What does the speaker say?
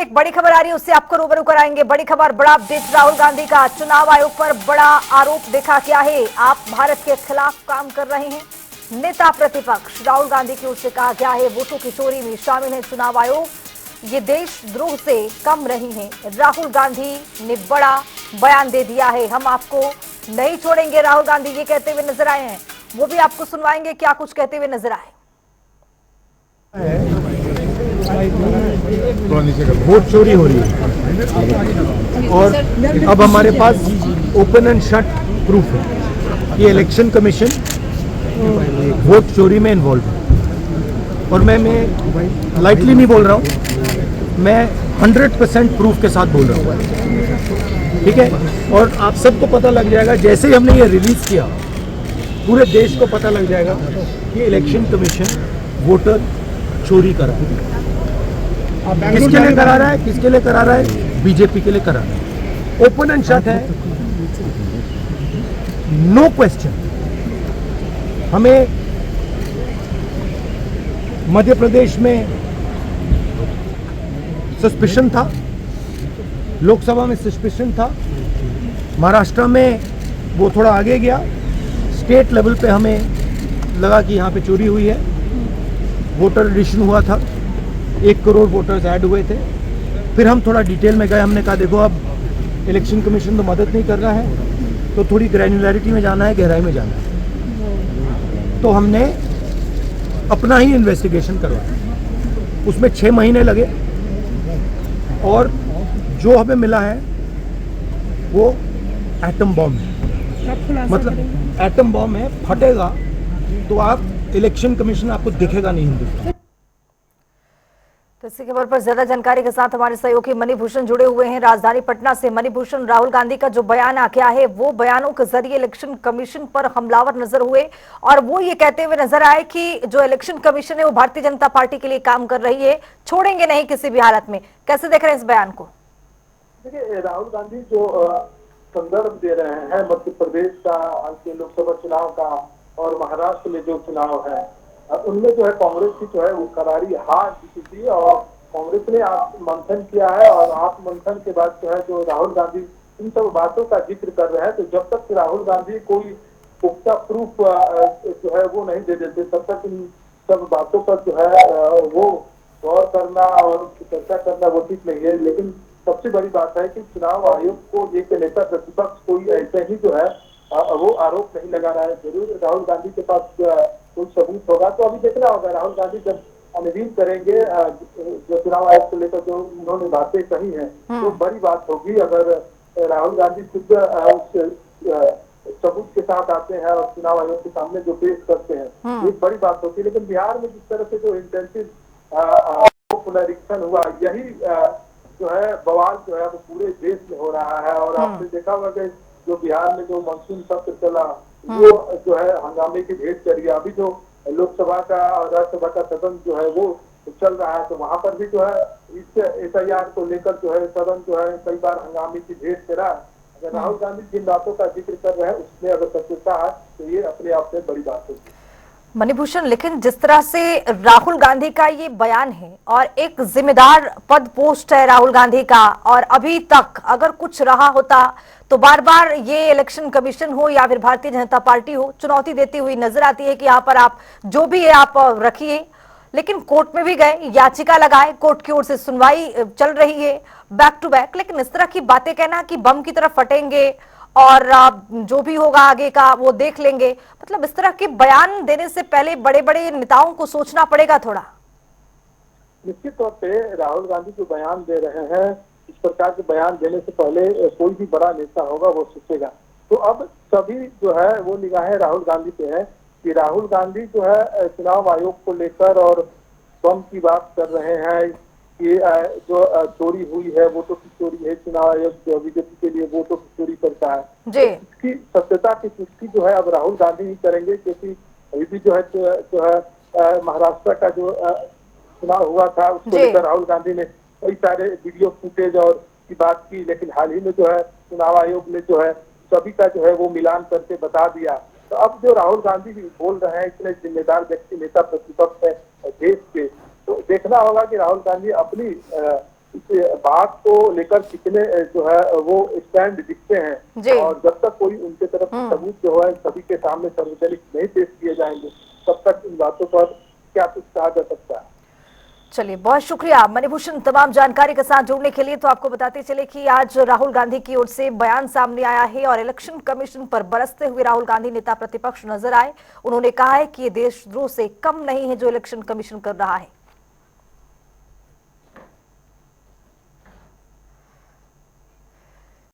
एक बड़ी खबर आ रही है, उससे आपको रूबरू कराएंगे। बड़ी खबर, बड़ा अपडेट राहुल गांधी का। चुनाव आयोग पर बड़ा आरोप देखा गया है, आप भारत के खिलाफ काम कर रहे हैं। नेता प्रतिपक्ष राहुल गांधी की ओर से कहा गया है वोटों की चोरी में शामिल है चुनाव आयोग, ये देशद्रोह से कम नहीं है। राहुल गांधी ने बड़ा बयान दे दिया है, हम आपको नहीं छोड़ेंगे, राहुल गांधी ये कहते हुए नजर आए हैं। वो भी आपको सुनवाएंगे क्या कुछ कहते हुए नजर आए। वोट चोरी हो रही है और अब हमारे पास ओपन एंड शट प्रूफ है कि इलेक्शन कमीशन वोट चोरी में इन्वॉल्व है। और मैं लाइटली नहीं बोल रहा हूँ, मैं 100% प्रूफ के साथ बोल रहा हूँ, ठीक है। और आप सबको पता लग जाएगा जैसे ही हमने ये रिलीज किया, पूरे देश को पता लग जाएगा कि इलेक्शन कमीशन वोटर चोरी करा है। किसके लिए करा रहा है, किसके लिए करा रहा है? बीजेपी के लिए करा रहा है। ओपन एंड शट है, नो क्वेश्चन। हमें मध्य प्रदेश में सस्पिशन था, लोकसभा में सस्पिशन था, महाराष्ट्र में वो थोड़ा आगे गया, स्टेट लेवल पे हमें लगा कि यहाँ पे चोरी हुई है। वोटर एडिशन हुआ था, 1 करोड़ वोटर्स ऐड हुए थे। फिर हम थोड़ा डिटेल में गए, हमने कहा देखो अब इलेक्शन कमीशन तो मदद नहीं कर रहा है, तो थोड़ी ग्रैन्युलैरिटी में जाना है, गहराई में जाना है। तो हमने अपना ही इन्वेस्टिगेशन करवाया, उसमें 6 महीने लगे और जो हमें मिला है वो एटम बॉम्ब है। मतलब एटम बॉम्ब है, फटेगा तो आप इलेक्शन कमीशन आपको दिखेगा नहीं हिंदुस्तान। तो इसी खबर पर ज्यादा जानकारी के साथ हमारे सहयोगी मणिभूषण जुड़े हुए हैं राजधानी पटना से। मणिभूषण, राहुल गांधी का जो बयान आ गया है, वो बयानों के जरिए इलेक्शन कमीशन पर हमलावर नजर हुए और वो ये कहते हुए नजर आए कि जो इलेक्शन कमीशन है वो भारतीय जनता पार्टी के लिए काम कर रही है, छोड़ेंगे नहीं किसी भी हालत में। कैसे देख रहे हैं इस बयान को? देखिए, राहुल गांधी जो संदर्भ दे रहे हैं मध्य प्रदेश का के लोकसभा चुनाव का और महाराष्ट्र में जो चुनाव है, उनमें जो है कांग्रेस की जो है वो करारी हार जीती थी और कांग्रेस ने आत्ममंथन किया है। और आत्ममंथन के बाद जो है जो राहुल गांधी इन सब बातों का जिक्र कर रहे हैं, तो जब तक राहुल गांधी कोई पुख्ता प्रूफ जो है वो नहीं दे देते, तब तक इन सब बातों पर जो है वो गौर करना और चर्चा करना वो ठीक नहीं है। लेकिन सबसे बड़ी बात है कि चुनाव आयोग को एक नेता प्रतिपक्ष कोई ऐसे ही जो है वो आरोप नहीं लगा रहा है। जरूर राहुल गांधी के पास कोई सबूत होगा, तो अभी देखना होगा। राहुल गांधी जब अनवीन करेंगे जो चुनाव आयोग को लेकर जो उन्होंने बातें कही हैं, तो बड़ी बात होगी। अगर राहुल गांधी खुद उस सबूत के साथ आते हैं और चुनाव आयोग के सामने जो पेश करते हैं, ये बड़ी बात होती है। लेकिन बिहार में जिस तरह से जो इंटेंसिव पुनरीक्षण हुआ, यही जो है बवाल जो है वो पूरे देश में हो रहा है। और आपने देखा होगा कि जो बिहार में जो मानसून सत्र चला, वो जो है हंगामे की भेंट चढ़ गया। अभी जो लोकसभा का और राज्यसभा का सदन जो है वो चल रहा है, तो वहां पर भी जो है इस SIR को लेकर जो है सदन जो है कई बार हंगामे की भेंट चढ़ा। अगर राहुल गांधी जिन बातों का जिक्र कर रहे हैं उसमें अगर सत्यता है तो ये अपने आप में बड़ी बात होगी। मणिभूषण, लेकिन जिस तरह से राहुल गांधी का ये बयान है और एक जिम्मेदार पद पोस्ट है राहुल गांधी का, और अभी तक अगर कुछ रहा होता तो बार बार ये इलेक्शन कमीशन हो या फिर भारतीय जनता पार्टी हो चुनौती देती हुई नजर आती है कि यहाँ पर आप जो भी है आप रखिए। लेकिन कोर्ट में भी गए, याचिका लगाए, कोर्ट की ओर से सुनवाई चल रही है बैक टू बैक। लेकिन इस तरह की बातें कहना कि बम की तरफ फटेंगे और जो भी होगा आगे का वो देख लेंगे, मतलब इस तरह के बयान देने से पहले बड़े बड़े नेताओं को सोचना पड़ेगा थोड़ा। निश्चित तौर पे राहुल गांधी जो बयान दे रहे हैं, इस प्रकार के बयान देने से पहले कोई भी बड़ा नेता होगा वो सोचेगा। तो अब सभी जो है वो निगाहें राहुल गांधी पे है कि राहुल गांधी जो है चुनाव आयोग को लेकर और बम की बात कर रहे हैं कि जो चोरी हुई है वोटों की चोरी है, चुनाव आयोग जो बीजेपी के लिए वोटों की चोरी करता है, जी। इसकी सत्यता की पुष्टि जो है अब राहुल गांधी ही करेंगे। क्योंकि अभी भी जो है महाराष्ट्र का जो चुनाव हुआ था उसको लेकर राहुल गांधी ने कई सारे वीडियो फुटेज और की बात की, लेकिन हाल ही में जो है चुनाव आयोग ने जो है सभी का जो है वो मिलान करके बता दिया। तो अब जो राहुल गांधी भी बोल रहे हैं, इतने जिम्मेदार व्यक्ति नेता प्रतिपक्ष है देश के, तो देखना होगा कि राहुल गांधी अपनी इस बात को लेकर कितने जो है वो स्टैंड दिखते जी। हैं। और जब तक कोई उनके तरफ सबूत जो है सभी के सामने सार्वजनिक नहीं पेश किए जाएंगे, तब तक इन बातों पर क्या कुछ कहा जा सकता है। चलिए, बहुत शुक्रिया मणिभूषण तमाम जानकारी के साथ जुड़ने के लिए। तो आपको बताते चले कि आज राहुल गांधी की ओर से बयान सामने आया है और इलेक्शन कमीशन पर बरसते हुए राहुल गांधी नेता प्रतिपक्ष नजर आए। उन्होंने कहा है कि ये देशद्रोह से कम नहीं है जो इलेक्शन कमीशन कर रहा है।